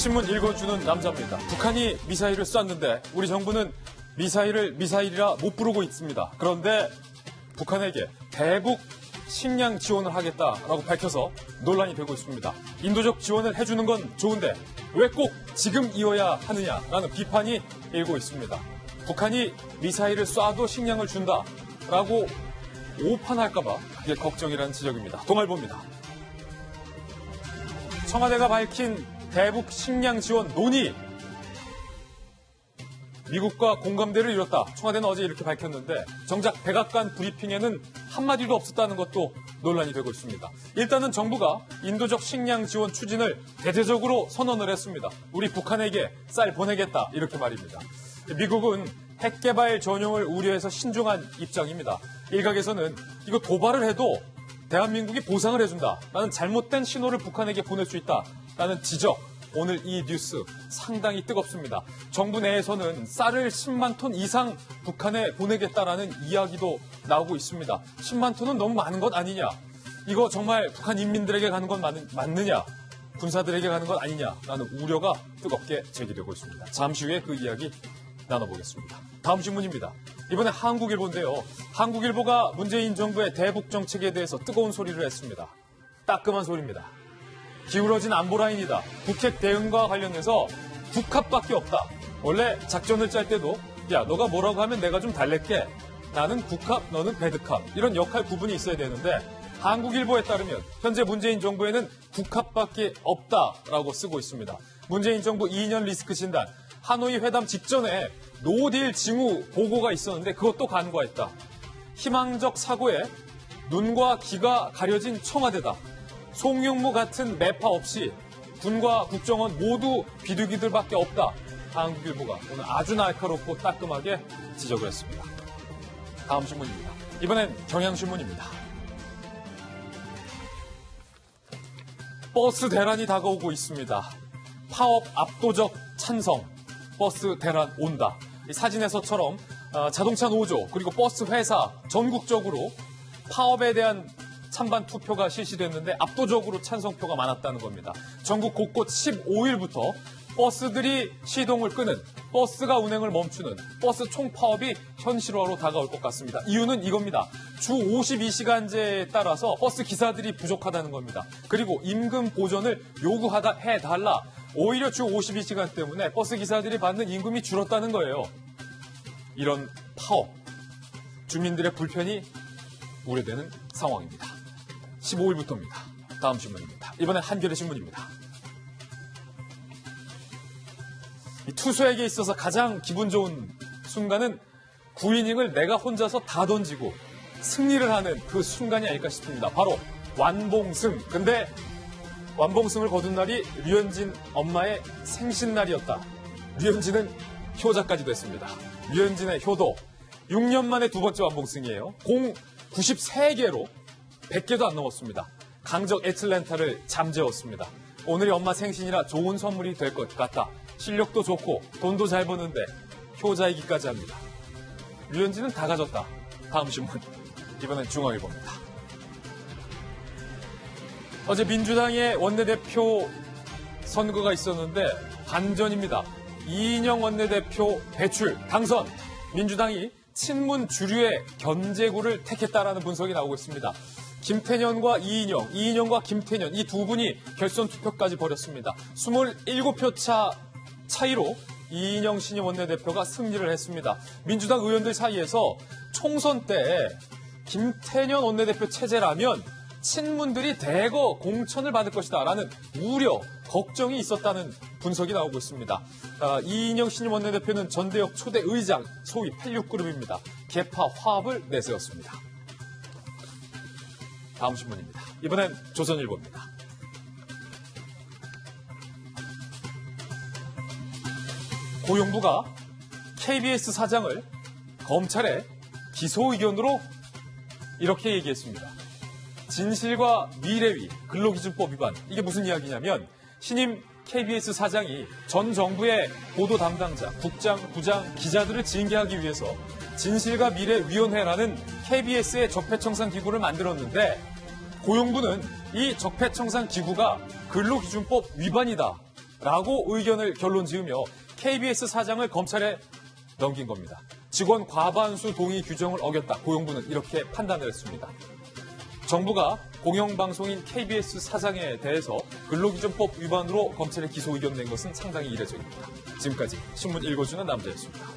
신문 읽어주는 남자입니다. 북한이 미사일을 쐈는데 우리 정부는 미사일을 미사일이라 못 부르고 있습니다. 그런데 북한에게 대북 식량 지원을 하겠다라고 밝혀서 논란이 되고 있습니다. 인도적 지원을 해주는 건 좋은데 왜 꼭 지금이어야 하느냐라는 비판이 일고 있습니다. 북한이 미사일을 쏴도 식량을 준다라고 오판할까봐 그게 걱정이라는 지적입니다. 동아일보입니다. 청와대가 밝힌 대북 식량 지원 논의. 미국과 공감대를 이뤘다. 청와대는 어제 이렇게 밝혔는데 정작 백악관 브리핑에는 한마디도 없었다는 것도 논란이 되고 있습니다. 일단은 정부가 인도적 식량 지원 추진을 대대적으로 선언을 했습니다. 우리 북한에게 쌀 보내겠다 이렇게 말입니다. 미국은 핵 개발 전용을 우려해서 신중한 입장입니다. 일각에서는 이거 도발을 해도 대한민국이 보상을 해준다라는 잘못된 신호를 북한에게 보낼 수 있다라는 지적. 오늘 이 뉴스 상당히 뜨겁습니다. 정부 내에서는 쌀을 10만 톤 이상 북한에 보내겠다라는 이야기도 나오고 있습니다. 10만 톤은 너무 많은 것 아니냐? 이거 정말 북한 인민들에게 가는 건 맞느냐? 군사들에게 가는 건 아니냐라는 우려가 뜨겁게 제기되고 있습니다. 잠시 후에 그 이야기 나눠보겠습니다. 다음 신문입니다. 이번에 한국일보인데요. 한국일보가 문재인 정부의 대북 정책에 대해서 뜨거운 소리를 했습니다. 따끔한 소리입니다. 기울어진 안보라인이다. 북핵 대응과 관련해서 국합밖에 없다. 원래 작전을 짤 때도 야 너가 뭐라고 하면 내가 좀 달랠게. 나는 국합, 너는 배드캅. 이런 역할 구분이 있어야 되는데 한국일보에 따르면 현재 문재인 정부에는 국합밖에 없다라고 쓰고 있습니다. 문재인 정부 2년 리스크 진단. 하노이 회담 직전에 노딜 징후 보고가 있었는데 그것도 간과했다. 희망적 사고에 눈과 귀가 가려진 청와대다. 송영무 같은 매파 없이 군과 국정원 모두 비둘기들밖에 없다. 한국일보가 오늘 아주 날카롭고 따끔하게 지적을 했습니다. 다음 신문입니다. 이번엔 경향신문입니다. 버스 대란이 다가오고 있습니다. 파업 압도적 찬성. 버스 대란 온다. 이 사진에서처럼 자동차 노조 그리고 버스 회사 전국적으로 파업에 대한 찬반 투표가 실시됐는데 압도적으로 찬성표가 많았다는 겁니다. 전국 곳곳 15일부터 버스들이 시동을 끄는, 버스가 운행을 멈추는 버스 총파업이 현실화로 다가올 것 같습니다. 이유는 이겁니다. 주 52시간제에 따라서 버스 기사들이 부족하다는 겁니다. 그리고 임금 보전을 요구하다 해달라. 오히려 주 52시간 때문에 버스 기사들이 받는 임금이 줄었다는 거예요. 이런 파업, 주민들의 불편이 우려되는 상황입니다. 15일부터입니다. 다음 신문입니다. 이번엔 한겨레 신문입니다. 이 투수에게 있어서 가장 기분 좋은 순간은 9이닝을 내가 혼자서 다 던지고 승리를 하는 그 순간이 아닐까 싶습니다. 바로 완봉승. 근데 완봉승을 거둔 날이 류현진 엄마의 생신날이었다. 류현진은 효자까지도 했습니다. 류현진의 효도. 6년 만에 두 번째 완봉승이에요. 공 93개로 100개도 안 넘었습니다. 강적 애틀랜타를 잠재웠습니다. 오늘이 엄마 생신이라 좋은 선물이 될 것 같다. 실력도 좋고 돈도 잘 버는데 효자이기까지 합니다. 류현진은 다 가졌다. 다음 신문. 이번엔 중앙일보입니다. 어제 민주당의 원내대표 선거가 있었는데 반전입니다. 이인영 원내대표 배출, 당선. 민주당이 친문 주류의 견제구를 택했다라는 분석이 나오고 있습니다. 김태년과 이인영, 이인영과 김태년 이 두 분이 결선 투표까지 벌였습니다. 27표 차이로 이인영 신임 원내대표가 승리를 했습니다. 민주당 의원들 사이에서 총선 때 김태년 원내대표 체제라면 친문들이 대거 공천을 받을 것이다라는 우려, 걱정이 있었다는 분석이 나오고 있습니다. 이인영 신임 원내대표는 전대역 초대 의장, 소위 86그룹입니다. 개파 화합을 내세웠습니다. 다음 신문입니다. 이번엔 조선일보입니다. 고용부가 KBS 사장을 검찰에 기소 의견으로 이렇게 얘기했습니다. 진실과 미래위, 근로기준법 위반. 이게 무슨 이야기냐면 신임 KBS 사장이 전 정부의 보도 담당자, 국장, 부장, 기자들을 징계하기 위해서 진실과 미래위원회라는 KBS의 적폐청산 기구를 만들었는데 고용부는 이 적폐청산 기구가 근로기준법 위반이다 라고 의견을 결론 지으며 KBS 사장을 검찰에 넘긴 겁니다. 직원 과반수 동의 규정을 어겼다. 고용부는 이렇게 판단을 했습니다. 정부가 공영방송인 KBS 사장에 대해서 근로기준법 위반으로 검찰에 기소 의견 낸 것은 상당히 이례적입니다. 지금까지 신문 읽어주는 남자였습니다.